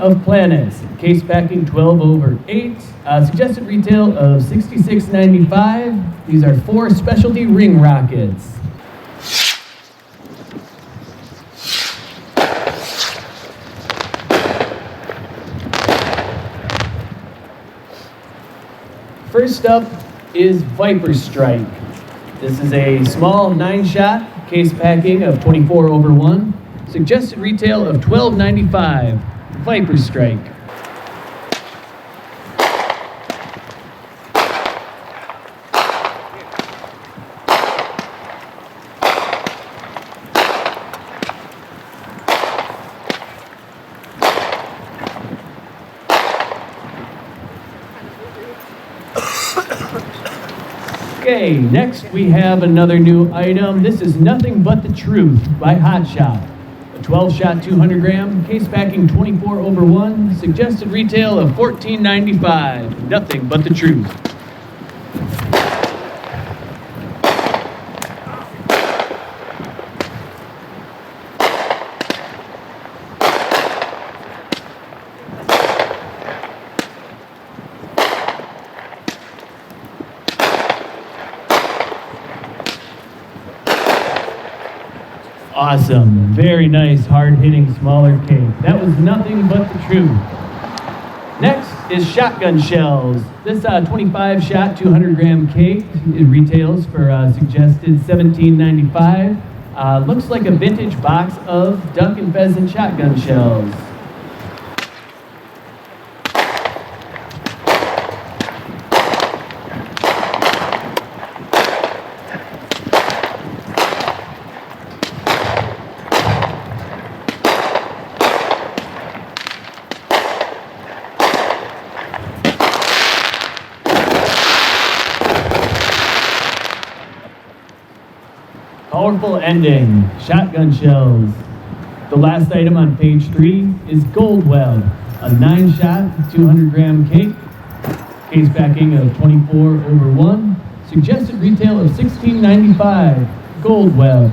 of Planets, case packing 12 over 8, suggested retail of $66.95. These are 4 specialty ring rockets. First up is Viper Strike. This is a small 9-shot, case packing of 24 over 1, suggested retail of $12.95. Viper Strike. Okay, next we have another new item. This is Nothing But the Truth by Hot Shot. A 12-shot 200-gram, case packing 24 over 1, suggested retail of $14.95. Nothing But the Truth. Awesome. Very nice, hard-hitting, smaller cake. That was Nothing But the Truth. Next is shotgun shells. This 25-shot, 200-gram cake, it retails for suggested $17.95. Looks like a vintage box of duck and pheasant shotgun shells. Powerful ending, shotgun shells. The last item on page 3 is Gold Web, a 9-shot, 200-gram cake, case packing of 24 over 1, suggested retail of $16.95. Gold Web.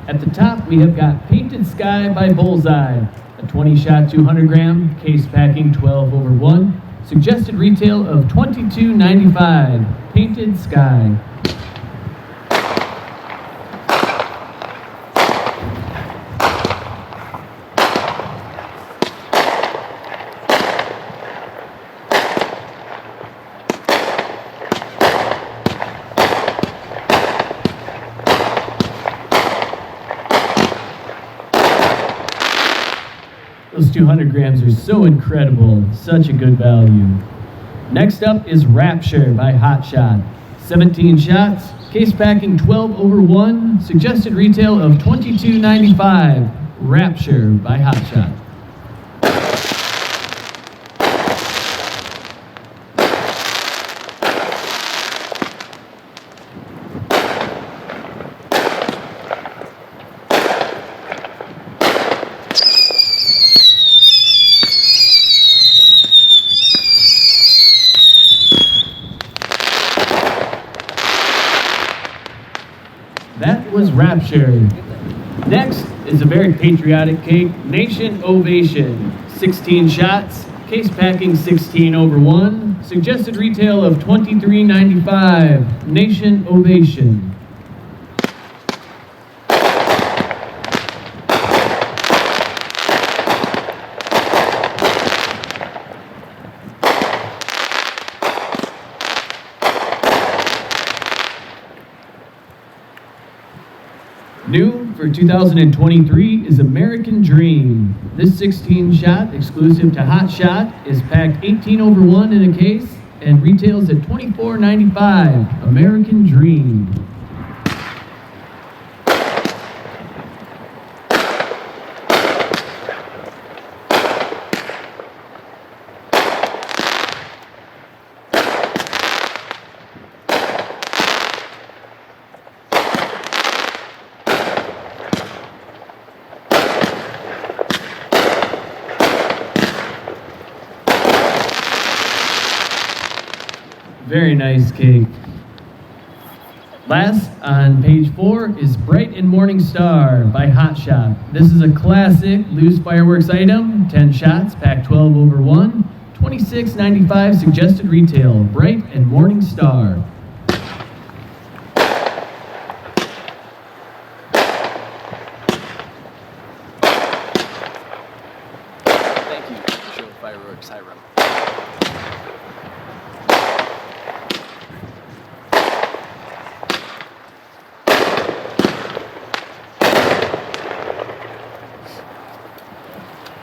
At the top, we have got Painted Sky by Bullseye, a 20-shot, 200-gram, case packing 12 over 1, suggested retail of $22.95. Painted Sky. Those 200 grams are so incredible, such a good value. Next up is Rapture by Hot Shot. 17 shots, case packing 12 over 1, suggested retail of $22.95. Rapture by Hot Shot. That was Rapture. Next is a very patriotic cake, Nation Ovation. 16 shots, case packing 16 over 1, suggested retail of $23.95. Nation Ovation. New for 2023 is American Dream. This 16-shot, exclusive to Hot Shot, is packed 18 over 1 in a case and retails at $24.95. American Dream. Very nice cake. Last on page 4 is Bright and Morning Star by Hot Shot. This is a classic loose fireworks item, 10 shots, pack 12 over 1, $26.95 suggested retail, Bright and Morning Star. Thank you, Show Fireworks Hiram.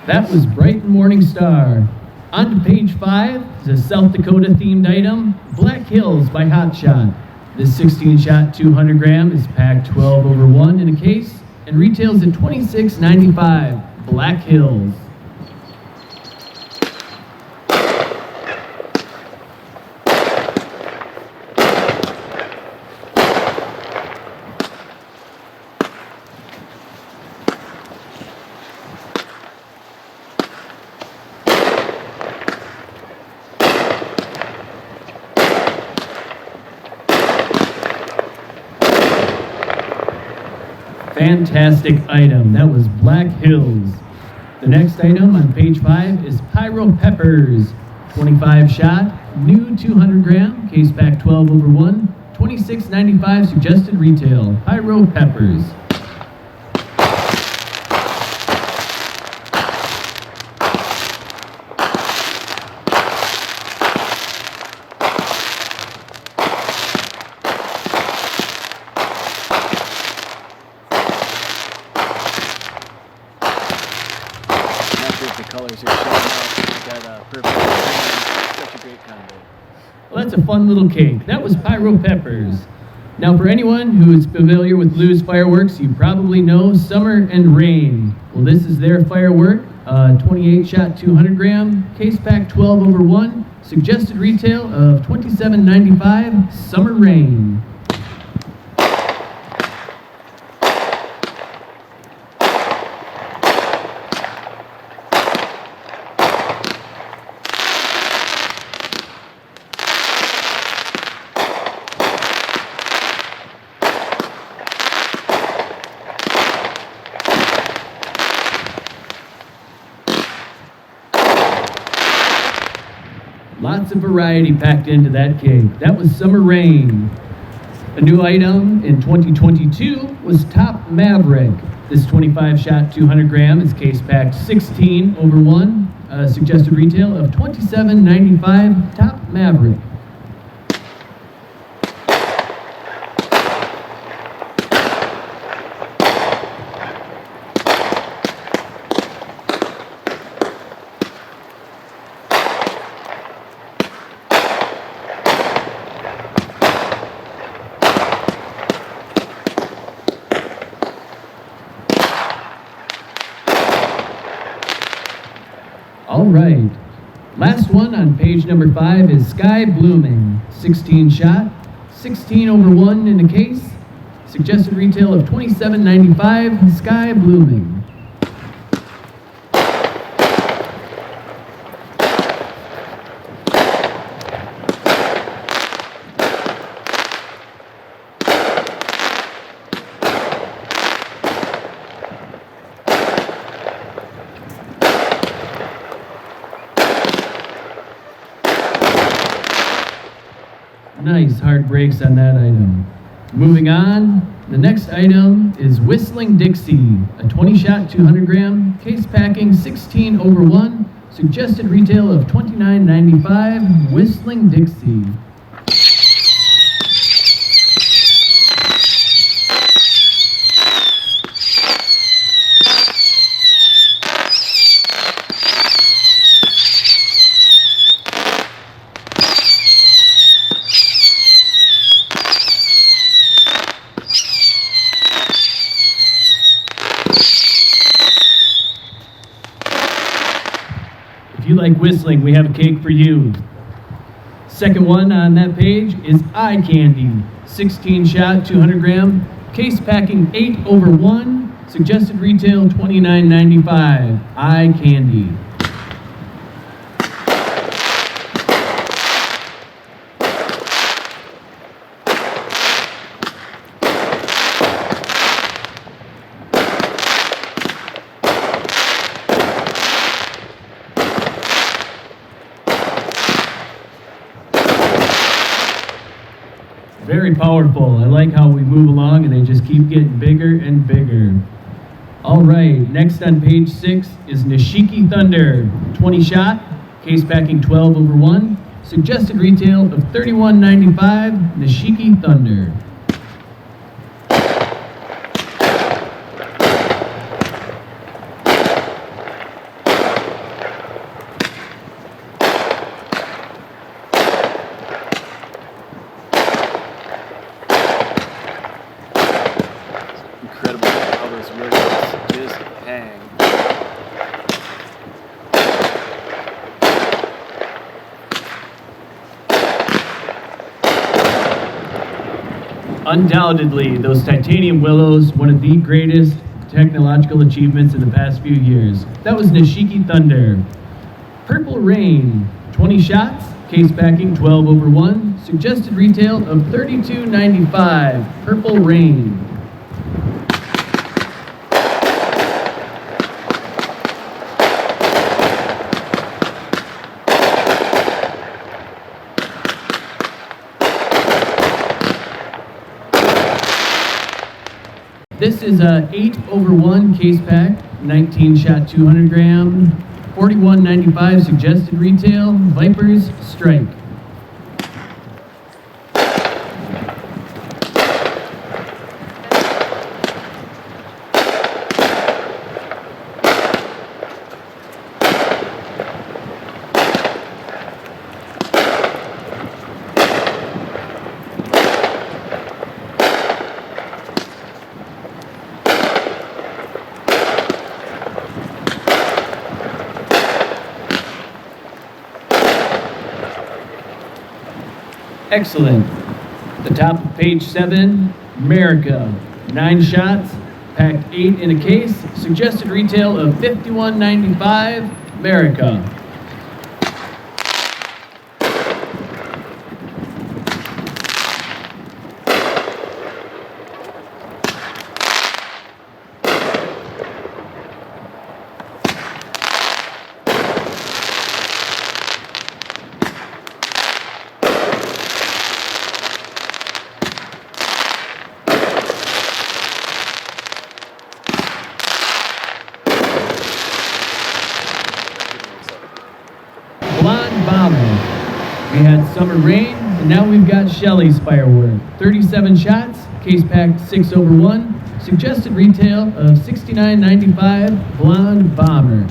That was Bright and Morning Star. On to page 5 is a South Dakota themed item, Black Hills by Hot Shot. This 16-shot 200 gram is packed 12 over 1 in a case and retails at $26.95. Black Hills. Fantastic item. That was Black Hills. The next item on page 5 is Pyro Peppers. 25 shot, new 200 gram, case pack 12 over 1, $26.95 suggested retail. Pyro Peppers. Colors are showing up. We got purple and green. Such a great combo. Well, that's a fun little cake. That was Pyro Peppers. Now, for anyone who is familiar with Lou's fireworks, you probably know Summer and Rain. Well, this is their firework, 28-shot 200 gram, case pack 12 over 1, suggested retail of $27.95. Summer Rain. Lots of variety packed into that cake. That was Summer Rain. A new item in 2022 was Top Maverick. This 25-shot 200 gram is case packed 16 over 1. Suggested retail of $27.95. Top Maverick. All right, last one on page number 5 is Sky Blooming. 16 shot, 16 over 1 in a case. Suggested retail of $27.95. Sky Blooming. Nice hard breaks on that item. Moving on, the next item is Whistling Dixie, a 20-shot 200 gram, case packing 16 over 1, suggested retail of $29.95. Whistling Dixie. If you like whistling, we have a cake for you. Second one on that page is Eye Candy. 16 shot, 200 gram, case packing 8 over 1, suggested retail $29.95. Eye Candy. Very powerful. I like how we move along and they just keep getting bigger and bigger. All right, next on page 6 is Nishiki Thunder. 20 shot, case packing 12/1. Suggested retail of $31.95, Nishiki Thunder. Incredible how those riggers just hang. Undoubtedly, those titanium willows, one of the greatest technological achievements in the past few years. That was Nishiki Thunder. Purple Rain, 20 shots, case packing 12/1. Suggested retail of $32.95, Purple Rain. This is a 8/1 case pack, 19 shot 200 gram, $41.95 suggested retail, Vipers Strike. Excellent. The top of page 7, America. 9 shots, packed 8 in a case. Suggested retail of $51.95, America. We had Summer Rain, and now we've got Shelly's Firework. 37 shots, case packed 6/1. Suggested retail of $69.95, Blonde Bomber.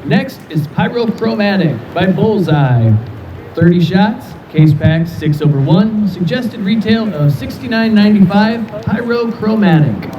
Next is Pyrochromatic by Bullseye. 30 shots, case pack 6/1. Suggested retail of $69.95, Pyrochromatic.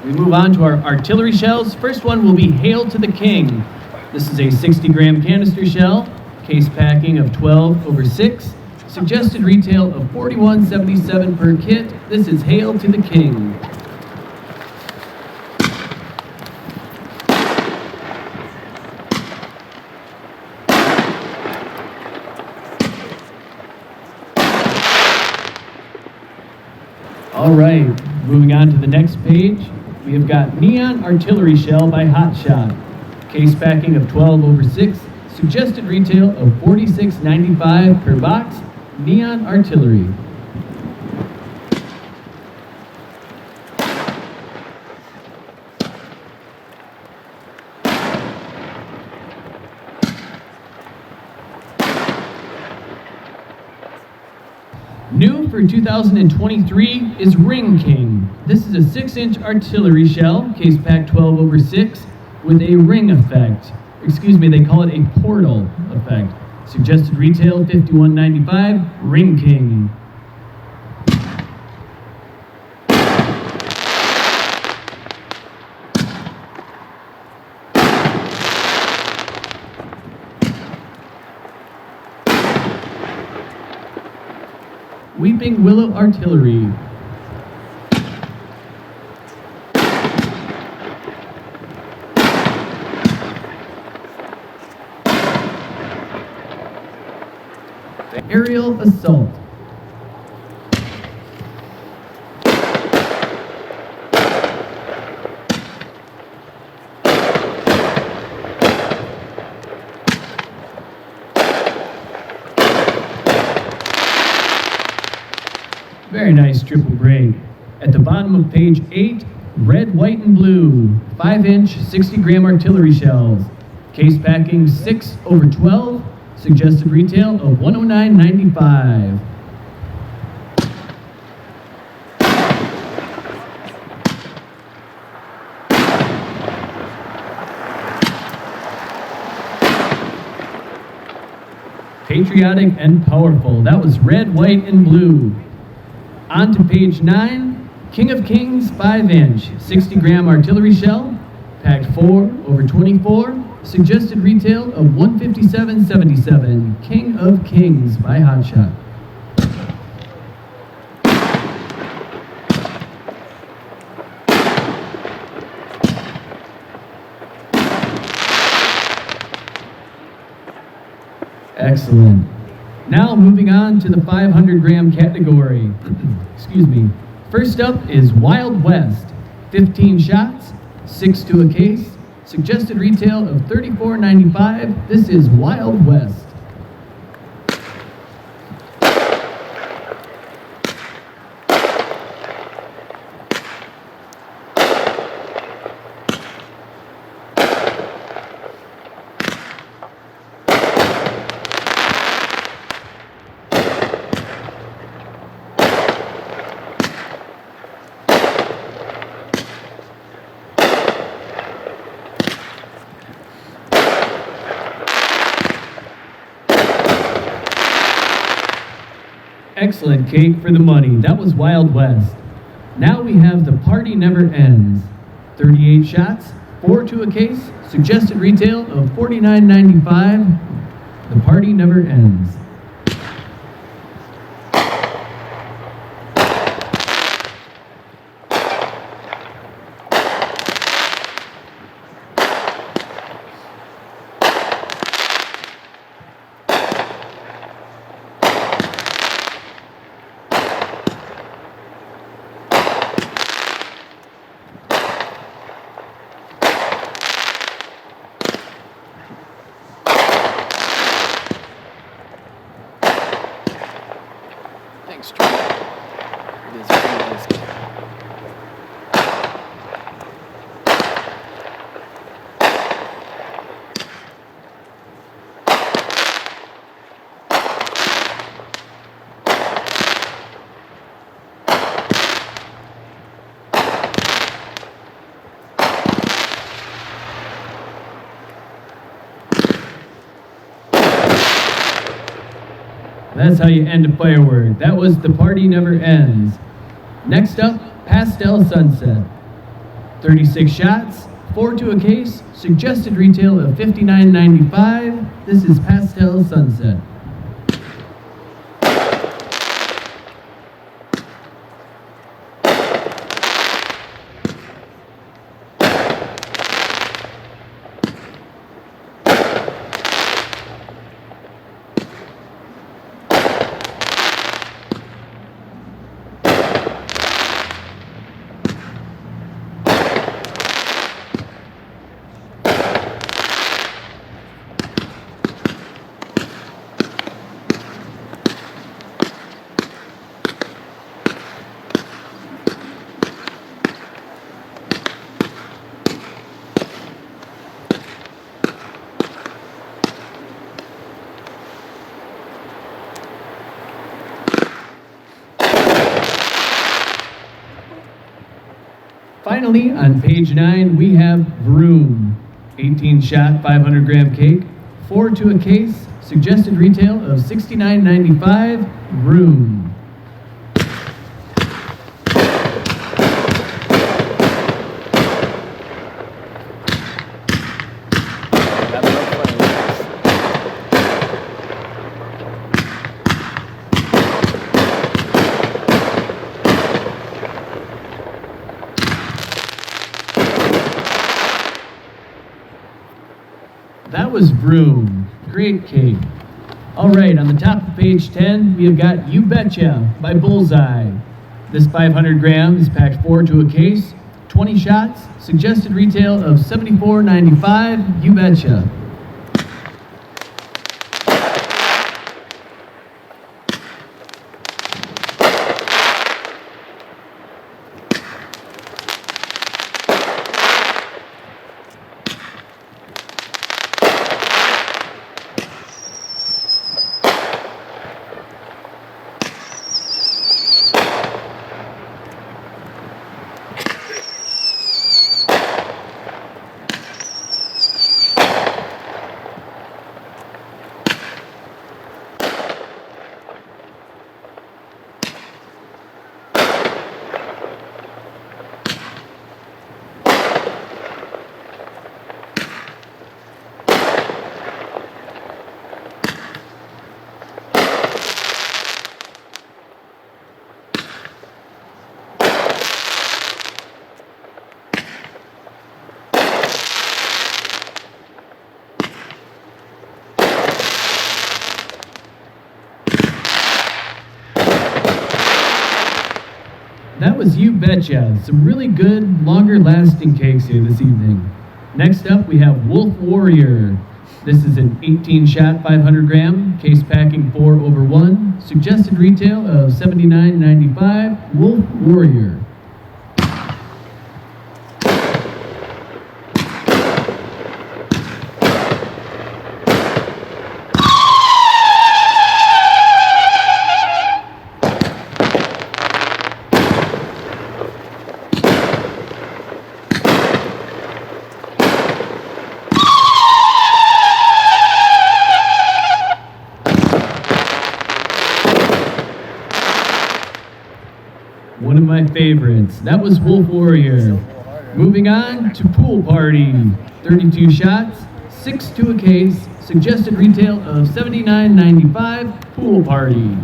We move on to our artillery shells. First one will be Hail to the King. This is a 60-gram canister shell, case packing of 12/6. Suggested retail of $41.77 per kit. This is Hail to the King. All right, moving on to the next page. We have got Neon Artillery Shell by Hot Shot. Case packing of 12/6. Suggested retail of $46.95 per box. Neon Artillery. New for 2023 is Ring King. This is a 6-inch artillery shell, case pack 12/6, with a ring effect. Excuse me, they call it a portal effect. Suggested retail $51.95, Ring King. Weeping Willow Artillery. Aerial Assault. Very nice triple break. At the bottom of page 8, red, white, and blue, 5-inch, 60-gram artillery shells. Case packing 6/12, suggested retail of $109.95. Patriotic and powerful. That was red, white, and blue. On to page 9, King of Kings 5-inch, 60-gram artillery shell, packed 4/24, suggested retail of $157.77. King of Kings by Hotshot. Excellent. Now moving on to the 500-gram category. Excuse me. First up is Wild West. 15 shots, 6 to a case. Suggested retail of $34.95. This is Wild West. Excellent, Cake, for the money. That was Wild West. Now we have The Party Never Ends. 38 shots, 4 to a case, suggested retail of $49.95. The Party Never Ends. Thanks, Troy. It is very risky. That's how you end a firework. That was The Party Never Ends. Next up, Pastel Sunset. 36 shots, 4 to a case, suggested retail of $59.95. This is Pastel Sunset. Finally, on page 9, we have Vroom. 18 shot, 500 gram cake, 4 to a case, suggested retail of $69.95, Vroom. That was Vroom. Great cake. All right, on the top of page 10, we have got You Betcha by Bullseye. This 500 grams packed 4 to a case, 20 shots, suggested retail of $74.95, You Betcha. That was You Betcha. Some really good, longer lasting cakes here this evening. Next up, we have Wolf Warrior. This is an 18 shot, 500 gram, case packing 4/1. Suggested retail of $79.95, Wolf Warrior. One of my favorites. That was Wolf Warrior. Moving on to Pool Party. 32 shots, 6 to a case, suggested retail of $79.95, Pool Party.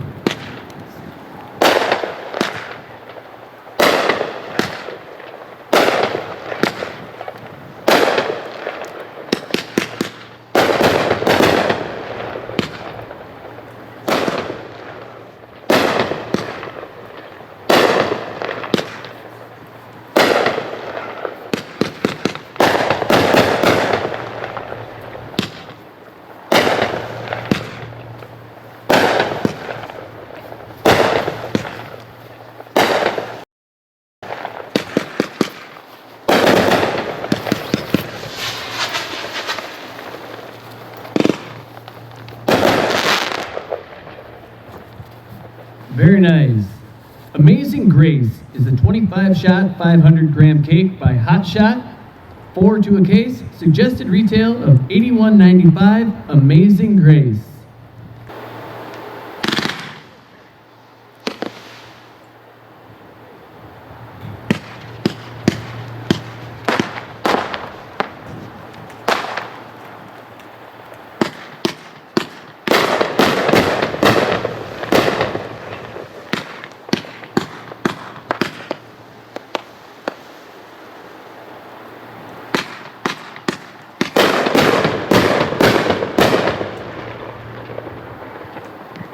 Very nice. Amazing Grace is a 25 shot, 500 gram cake by Hot Shot. 4 to a case, suggested retail of $81.95, Amazing Grace.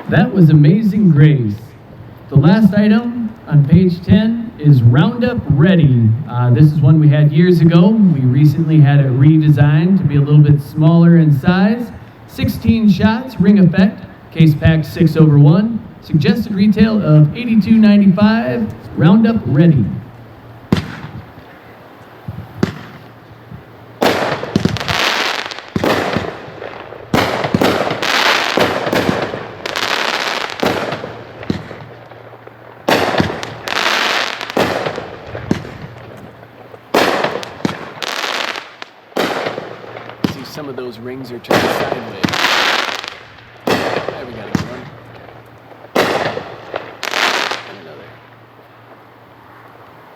That was Amazing Grace. The last item on page 10 is Roundup Ready. This is one we had years ago. We recently had it redesigned to be a little bit smaller in size. 16 shots, ring effect, case packed 6/1. Suggested retail of $82.95, Roundup Ready. rings are turned sideways. Alright, we got a good one. And another.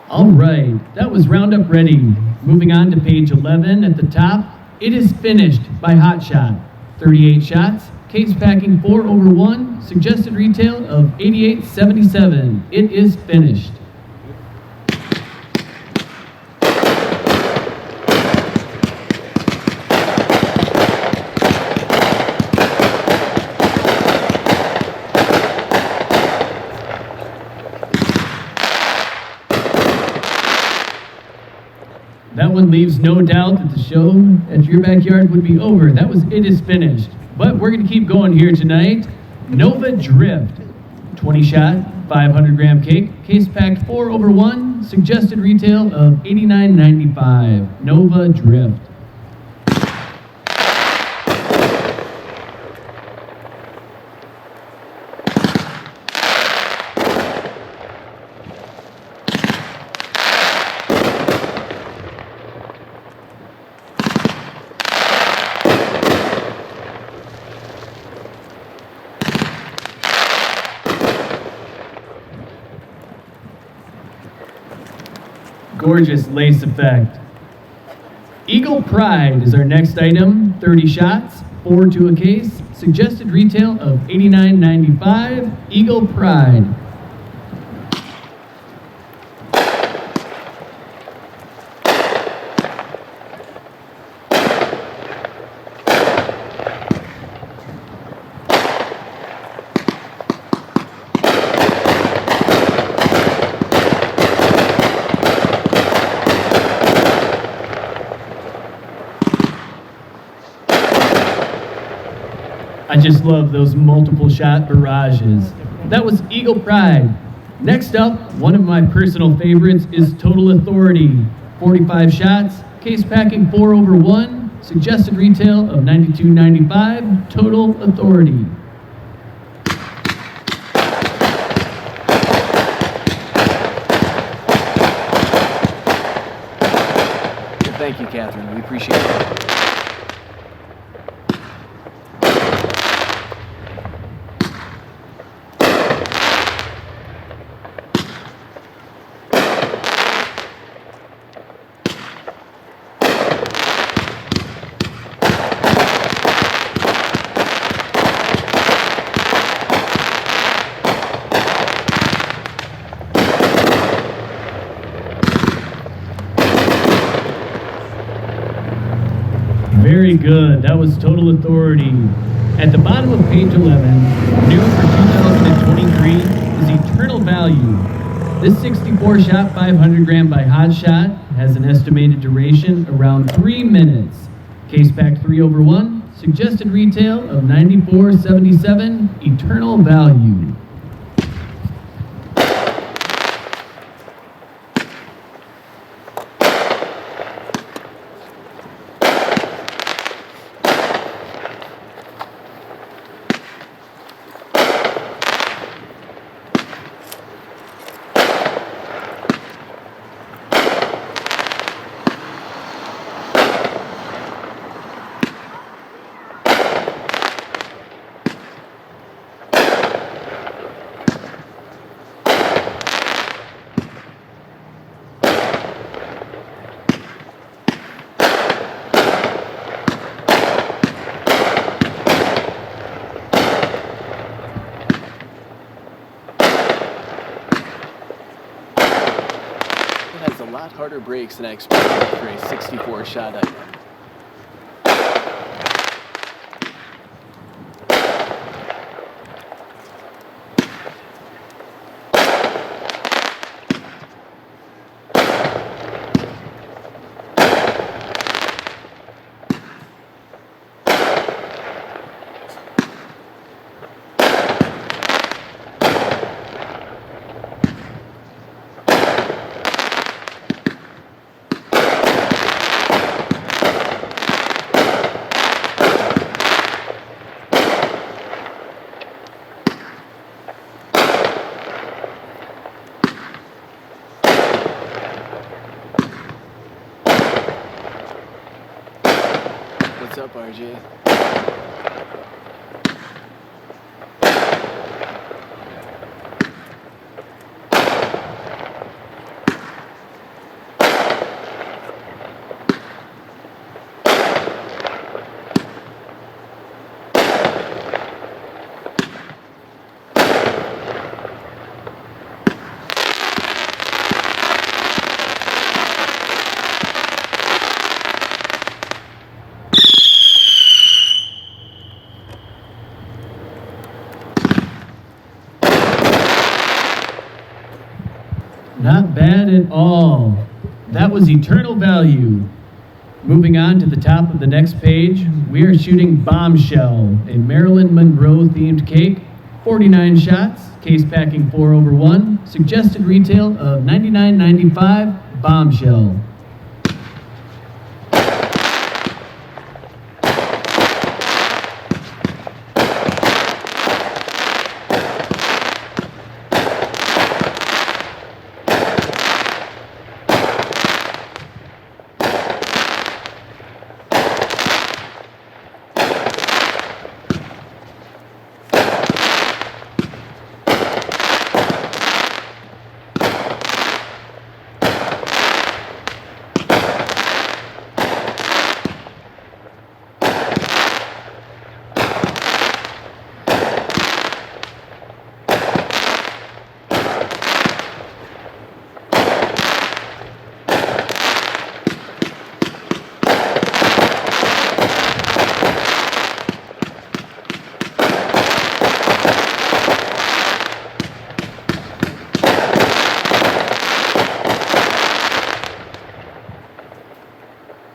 All right, that was Roundup Ready. Moving on to page 11 at the top. It is finished by Hot Shot. 38 shots, case packing 4 over 1, suggested retail of $88.77. It is finished. That one leaves no doubt that the show at your backyard would be over. That was It Is Finished. But we're going to keep going here tonight. Nova Drift. 20 shot, 500 gram cake. Case packed 4 over 1. Suggested retail of $89.95. Nova Drift. Gorgeous lace effect. Eagle Pride is our next item. 30 shots, 4 to a case. Suggested retail of $89.95. Eagle Pride. I just love those multiple shot barrages. That was Eagle Pride. Next up, one of my personal favorites is Total Authority. 45 shots, case packing 4 over 1, suggested retail of $92.95. Total Authority. Thank you, Catherine. We appreciate it. Very good. That was Total Authority. At the bottom of page 11, new for 2023 is Eternal Value. This 64 shot 500 gram by Hot Shot has an estimated duration around 3 minutes. Case pack 3 over 1. Suggested retail of $94.77. Eternal Value. Lot harder breaks than I expected for a 64 shot item. up, RJ. Not bad at all. That was Eternal Value. Moving on to the top of the next page, we are shooting Bombshell, a Marilyn Monroe themed cake, 49 shots, case packing 4/1, suggested retail of $99.95, Bombshell.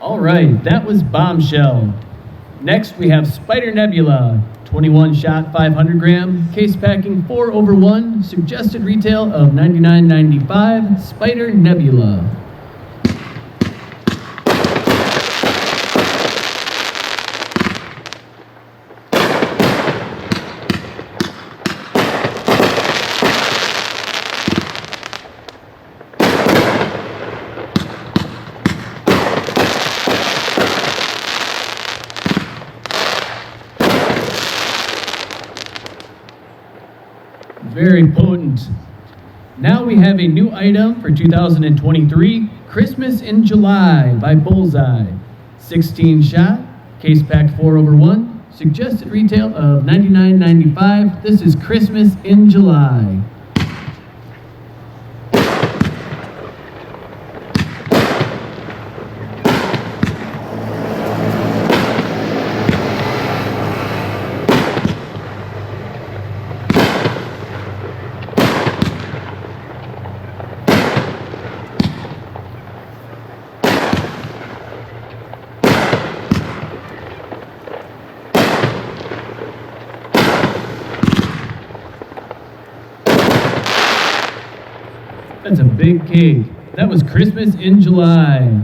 All right, that was Bombshell. Next, we have Spider Nebula, 21 shot, 500 gram, case packing 4/1, suggested retail of $99.95, Spider Nebula. Very potent. Now we have a new item for 2023, Christmas in July by Bullseye. 16 shot, case packed 4/1, suggested retail of $99.95. This is Christmas in July. That's a big cake. That was Christmas in July.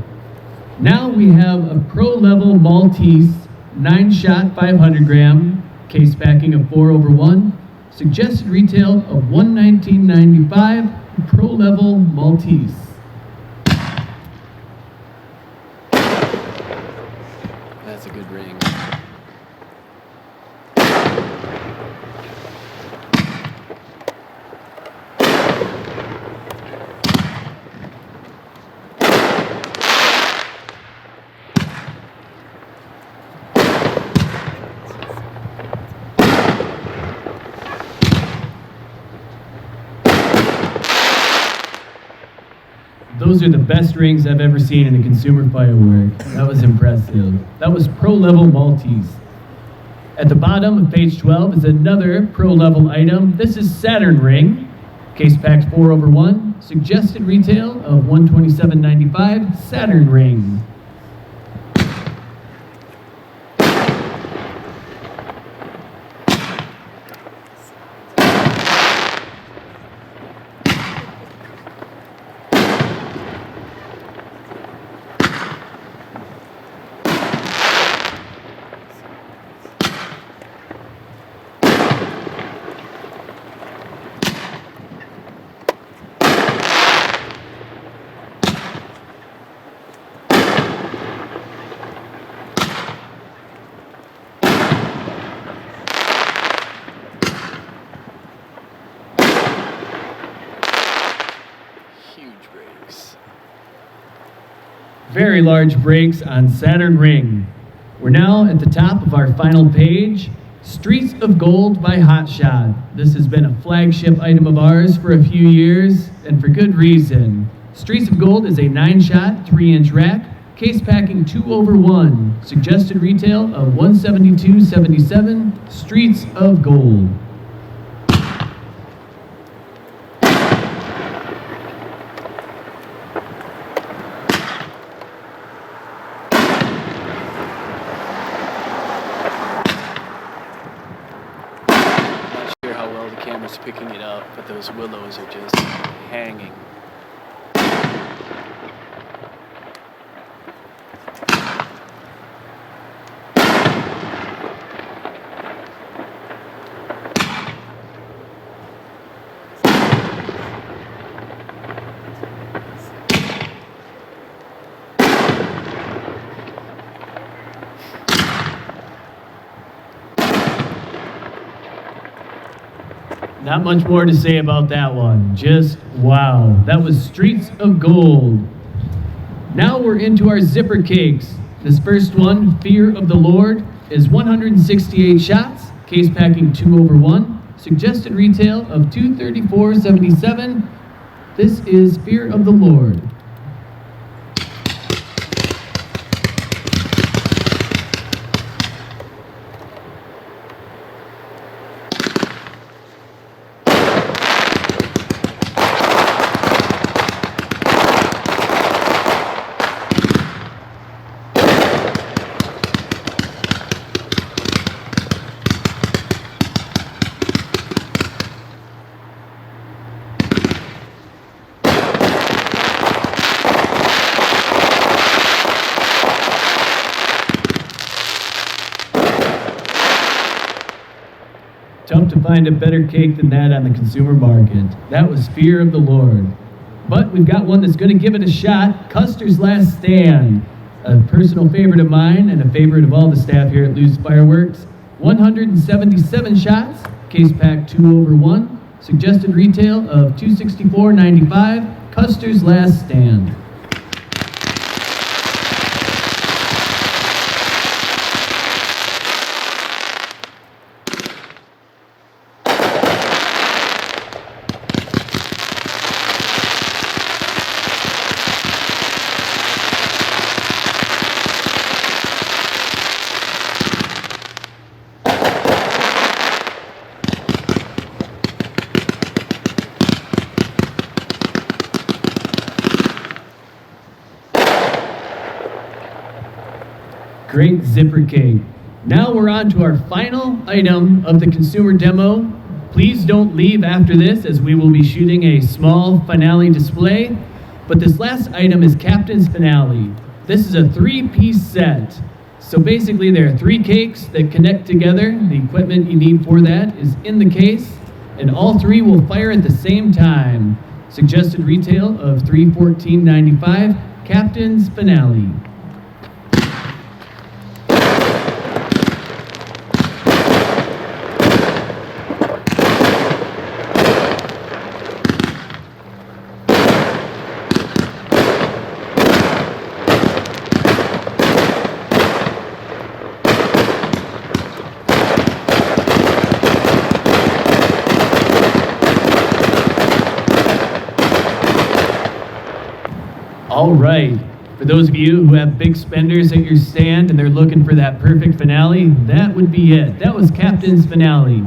Now we have a pro level Maltese, 9 shot, 500 gram, case packing of 4/1, suggested retail of $119.95, pro level Maltese. That's a good ring. Those are the best rings I've ever seen in a consumer firework. That was impressive. That was pro level Maltese. At the bottom of page 12 is another pro level item. This is Saturn ring, case packed 4/1, suggested retail of $127.95, Saturn ring. Very large breaks on Saturn Ring. We're now at the top of our final page, Streets of Gold by Hot Shot. This has been a flagship item of ours for a few years, and for good reason. Streets of Gold is a 9-shot, 3-inch rack, case packing 2/1. Suggested retail of $172.77. Streets of Gold. Not sure how well the camera's picking it up, but those willows are just hanging. Not much more to say about that one. Just wow. That was Streets of Gold. Now we're into our zipper cakes. This first one, Fear of the Lord, is 168 shots, case packing 2/1. Suggested retail of $234.77. This is Fear of the Lord. Tough to find a better cake than that on the consumer market. That was Fear of the Lord. But we've got one that's going to give it a shot. Custers' Last Stand. A personal favorite of mine and a favorite of all the staff here at Lew's Fireworks. 177 shots, case pack 2/1. Suggested retail of $264.95. Custers' Last Stand. Great zipper cake. Now we're on to our final item of the consumer demo. Please don't leave after this, as we will be shooting a small finale display. But this last item is Captain's Finale. This is a 3-piece set. So basically there are 3 cakes that connect together. The equipment you need for that is in the case, and all 3 will fire at the same time. Suggested retail of $314.95. Captain's Finale. All right, for those of you who have big spenders at your stand and they're looking for that perfect finale, that would be it. That was Captain's Finale.